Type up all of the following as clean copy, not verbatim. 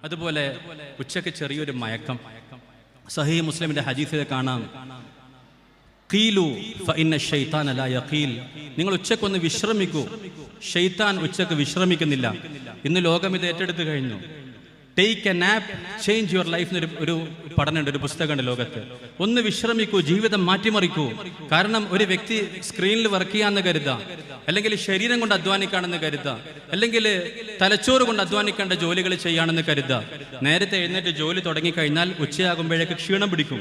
അതുപോലെ ഉച്ചയ്ക്ക് ചെറിയൊരു മയക്കം. സഹീഹ് മുസ്ലിമിന്റെ ഹദീസിൽ കാണാം, ഖീലു ഫഇന്ന ശൈത്താന ലാ യഖീൽ, നിങ്ങൾ ഉച്ചക്കൊന്ന് വിശ്രമിക്കൂ, ശൈത്താൻ ഉച്ചക്ക് വിശ്രമിക്കുന്നില്ല. ഇന്ന് ലോകം ഇത് ഏറ്റെടുത്ത് കഴിഞ്ഞു. Take A nap, change your life എന്നൊരു ഒരു പഠനമുണ്ട്, ഒരു പുസ്തകമുണ്ട് ലോകത്ത്. ഒന്ന് വിശ്രമിക്കൂ, ജീവിതം മാറ്റിമറിക്കൂ. കാരണം ഒരു വ്യക്തി സ്ക്രീനിൽ വർക്ക് ചെയ്യാന്ന് കരുതാം, അല്ലെങ്കിൽ ശരീരം കൊണ്ട് അധ്വാനിക്കാണെന്ന് കരുതാം, അല്ലെങ്കിൽ തലച്ചോറ് കൊണ്ട് അധ്വാനിക്കേണ്ട ജോലികൾ ചെയ്യാണെന്ന് കരുതാം. നേരത്തെ എഴുന്നേറ്റ് ജോലി തുടങ്ങിക്കഴിഞ്ഞാൽ ഉച്ചയാകുമ്പോഴേക്ക് ക്ഷീണം പിടിക്കും.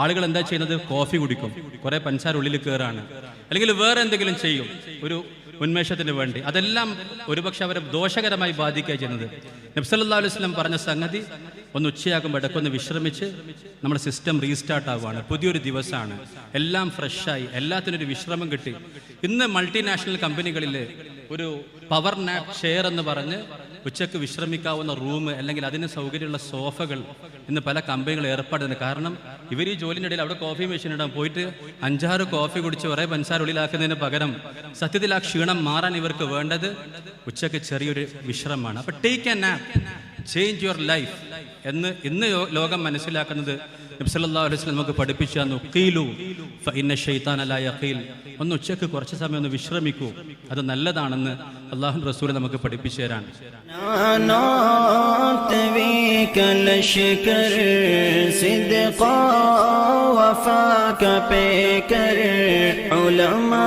ആളുകൾ എന്താ ചെയ്യുന്നത്? കോഫി കുടിക്കും, കുറെ പഞ്ചസാര ഉള്ളിൽ കയറാണ്, അല്ലെങ്കിൽ വേറെ എന്തെങ്കിലും ചെയ്യും ഒരു ഉന്മേഷത്തിന് വേണ്ടി. അതെല്ലാം ഒരുപക്ഷെ അവരെ ദോഷകരമായി ബാധിക്കുക ചെയ്യുന്നത്. നബി സല്ലല്ലാഹു അലൈഹി വസല്ലം പറഞ്ഞ സംഗതി, ഒന്ന് ഉച്ചയാകുമ്പോൾ ഇടയ്ക്കൊന്ന് വിശ്രമിച്ച് നമ്മുടെ സിസ്റ്റം റീസ്റ്റാർട്ട് ആവുകയാണ്. പുതിയൊരു ദിവസമാണ്, എല്ലാം ഫ്രഷായി, എല്ലാത്തിനൊരു വിശ്രമം കിട്ടി. ഇന്ന് മൾട്ടിനാഷണൽ കമ്പനികളിൽ ഒരു പവർ നാപ്പ് ചെയർ എന്ന് പറഞ്ഞ് ഉച്ചക്ക് വിശ്രമിക്കാവുന്ന റൂം, അല്ലെങ്കിൽ അതിന് സൗകര്യമുള്ള സോഫകൾ ഇന്ന് പല കമ്പനികൾ ഏർപ്പെടുന്നുണ്ട്. കാരണം ഇവർ ഈ ജോലിൻ്റെ ഇടയിൽ അവിടെ കോഫി മെഷീൻ ഇടാൻ പോയിട്ട് 5-6 കോഫി കുടിച്ച് കുറേ പഞ്ചസാര ഉള്ളിലാക്കുന്നതിന് പകരം സത്യത്തിൽ ആ ക്ഷീണം മാറാൻ ഇവർക്ക് വേണ്ടത് ഉച്ചക്ക് ചെറിയൊരു വിശ്രമമാണ്. അപ്പോൾ take A nap, change your life എന്ന് ഇന്ന് ലോകം മനസ്സിലാക്കുന്നത് നബി സല്ലല്ലാഹു അലൈഹി വസല്ലം നമുക്ക് പഠിപ്പിച്ചു തന്നു. ഖീലു ഫഇന്ന ശൈത്താന ലാ യഖീൽ, ഒന്ന് ഉച്ചക്ക് കുറച്ച് സമയം ഒന്ന് വിശ്രമിക്കൂ, അത് നല്ലതാണെന്ന് അല്ലാഹുവിന്റെ റസൂൽ നമുക്ക് പഠിപ്പിച്ചു തരാൻ. ഉലമാ